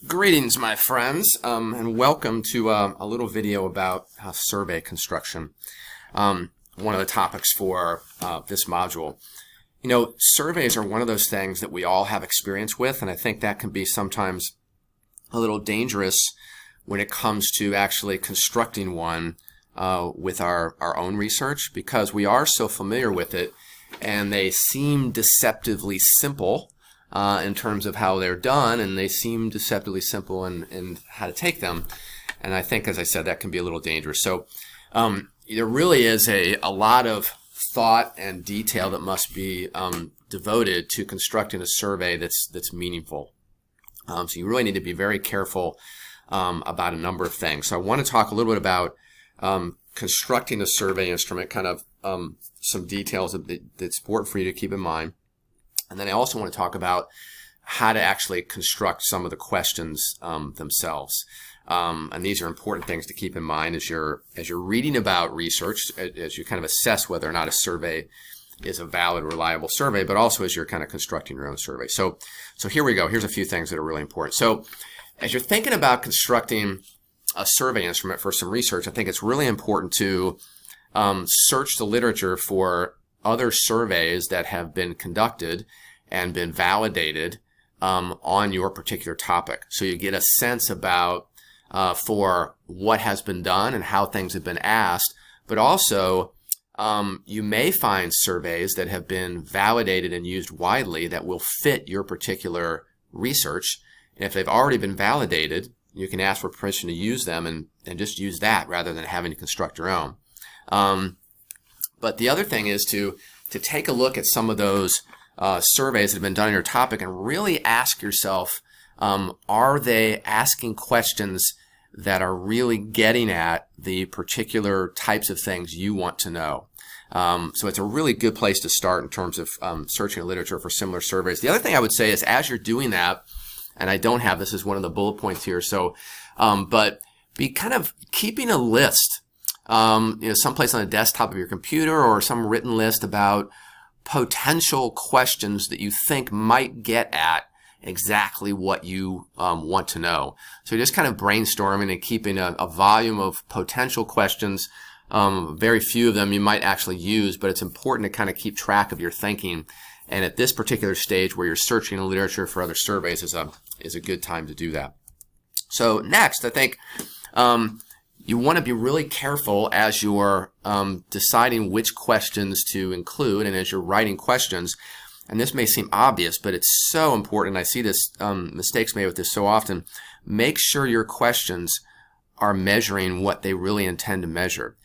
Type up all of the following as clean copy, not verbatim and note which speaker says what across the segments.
Speaker 1: Greetings, my friends, and welcome to a little video about survey construction. One of the topics for this module. You know, surveys are one of those things that we all have experience with, and I think that can be sometimes a little dangerous when it comes to actually constructing one with our own research, because we are so familiar with it, and they seem deceptively simple in terms of how they're done, and they seem deceptively simple in how to take them. And I think, as I said, that can be a little dangerous. So there really is a lot of thought and detail that must be devoted to constructing a survey that's meaningful. So you really need to be very careful about a number of things. So I want to talk a little bit about constructing a survey instrument, kind of some details that's important for you to keep in mind. And then I also want to talk about how to actually construct some of the questions themselves. And these are important things to keep in mind as you're reading about research, as you kind of assess whether or not a survey is a valid, reliable survey, but also as you're kind of constructing your own survey. So here we go. Here's a few things that are really important. So as you're thinking about constructing a survey instrument for some research, I think it's really important to search the literature for other surveys that have been conducted and been validated on your particular topic. So you get a sense about for what has been done and how things have been asked, but also you may find surveys that have been validated and used widely that will fit your particular research. And if they've already been validated, you can ask for permission to use them and just use that rather than having to construct your own. But the other thing is to take a look at some of those surveys that have been done on your topic and really ask yourself, are they asking questions that are really getting at the particular types of things you want to know? So it's a really good place to start in terms of searching the literature for similar surveys. The other thing I would say is, as you're doing that, and I don't have this as one of the bullet points here, so but be kind of keeping a list. Someplace on the desktop of your computer or some written list about potential questions that you think might get at exactly what you want to know. So just kind of brainstorming and keeping a volume of potential questions. Very few of them you might actually use, but it's important to kind of keep track of your thinking. And at this particular stage where you're searching the literature for other surveys is a good time to do that. So next, I think you want to be really careful as you're deciding which questions to include, and as you're writing questions. And this may seem obvious, but it's so important. I see this mistakes made with this so often. Make sure your questions are measuring what they really intend to measure.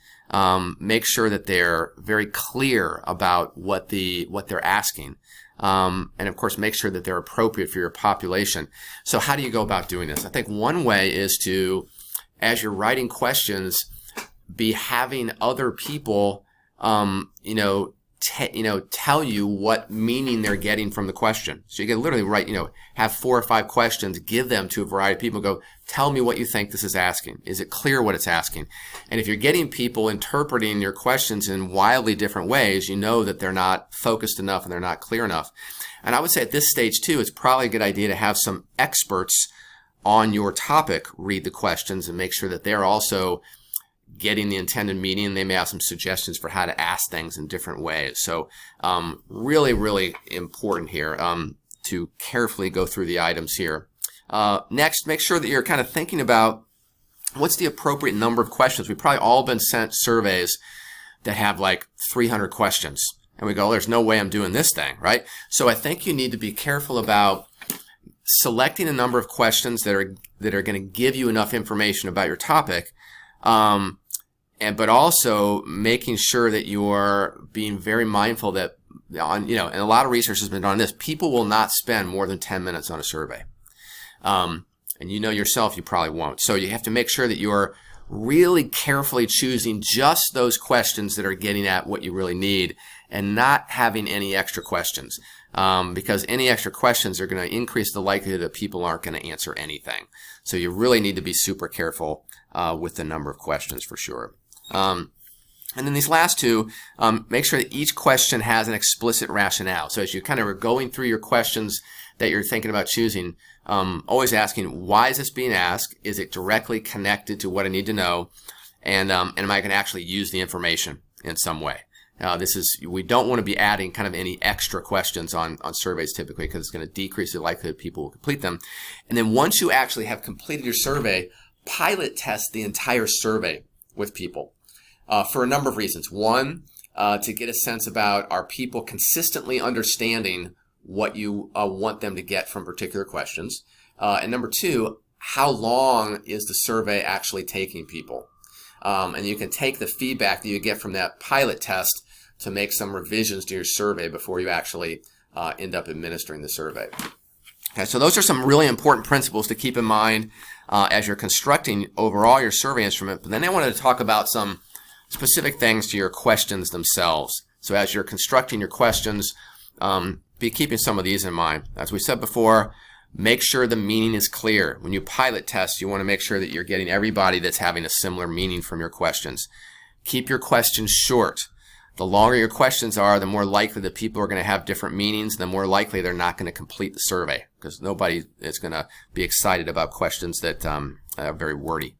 Speaker 1: Make sure that they're very clear about what they're asking. And of course, make sure that they're appropriate for your population. So how do you go about doing this? I think one way is to, as you're writing questions, be having other people, tell you what meaning they're getting from the question. So you can literally write, have 4 or 5 questions, give them to a variety of people, go, tell me what you think this is asking. Is it clear what it's asking? And if you're getting people interpreting your questions in wildly different ways, you know that they're not focused enough and they're not clear enough. And I would say at this stage too, it's probably a good idea to have some experts on your topic read the questions and make sure that they're also getting the intended meaning. They may have some suggestions for how to ask things in different ways. So really, really important here to carefully go through the items here. Next, make sure that you're kind of thinking about what's the appropriate number of questions. We've probably all been sent surveys that have like 300 questions. And we go, there's no way I'm doing this thing, right? So I think you need to be careful about selecting a number of questions that are going to give you enough information about your topic, but also making sure that you're being very mindful that and a lot of research has been done on this. People will not spend more than 10 minutes on a survey, and yourself, you probably won't. So you have to make sure that you're really carefully choosing just those questions that are getting at what you really need, and not having any extra questions. Because any extra questions are going to increase the likelihood that people aren't going to answer anything. So you really need to be super careful with the number of questions for sure. And then these last two, make sure that each question has an explicit rationale. So as you kind of are going through your questions, that you're thinking about choosing, always asking, why is this being asked? Is it directly connected to what I need to know? And am I going to actually use the information in some way? We don't want to be adding kind of any extra questions on surveys typically, because it's going to decrease the likelihood people will complete them. And then once you actually have completed your survey, pilot test the entire survey with people for a number of reasons. One, to get a sense about, are people consistently understanding what you want them to get from particular questions? And number two, how long is the survey actually taking people? And you can take the feedback that you get from that pilot test to make some revisions to your survey before you actually end up administering the survey. Okay, so those are some really important principles to keep in mind as you're constructing overall your survey instrument. But then I wanted to talk about some specific things to your questions themselves. So as you're constructing your questions, be keeping some of these in mind. As we said before, make sure the meaning is clear. When you pilot test, you want to make sure that you're getting everybody that's having a similar meaning from your questions. Keep your questions short. The longer your questions are, the more likely that people are going to have different meanings, the more likely they're not going to complete the survey, because nobody is going to be excited about questions that are very wordy.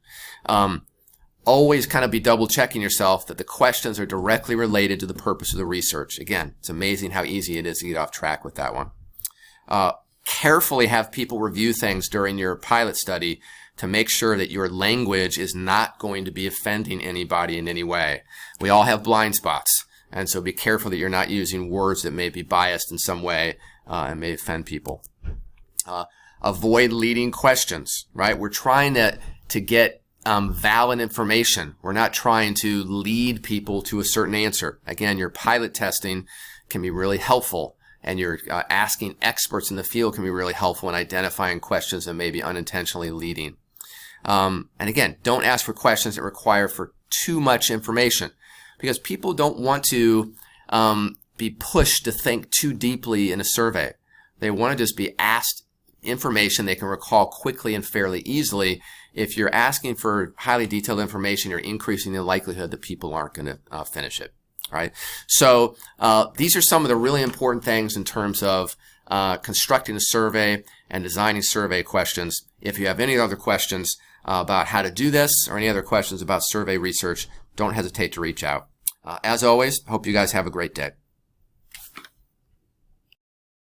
Speaker 1: Always kind of be double checking yourself that the questions are directly related to the purpose of the research. Again, it's amazing how easy it is to get off track with that one. Carefully have people review things during your pilot study to make sure that your language is not going to be offending anybody in any way. We all have blind spots, and so be careful that you're not using words that may be biased in some way and may offend people. Avoid leading questions, right? We're trying to get valid information. We're not trying to lead people to a certain answer. Again, your pilot testing can be really helpful, and your asking experts in the field can be really helpful in identifying questions that may be unintentionally leading. And again, don't ask for questions that require for too much information, because people don't want to be pushed to think too deeply in a survey. They want to just be asked information they can recall quickly and fairly easily. If you're asking for highly detailed information, you're increasing the likelihood that people aren't going to finish it. Right? So these are some of the really important things in terms of constructing a survey and designing survey questions. If you have any other questions about how to do this, or any other questions about survey research, don't hesitate to reach out. As always, hope you guys have a great day.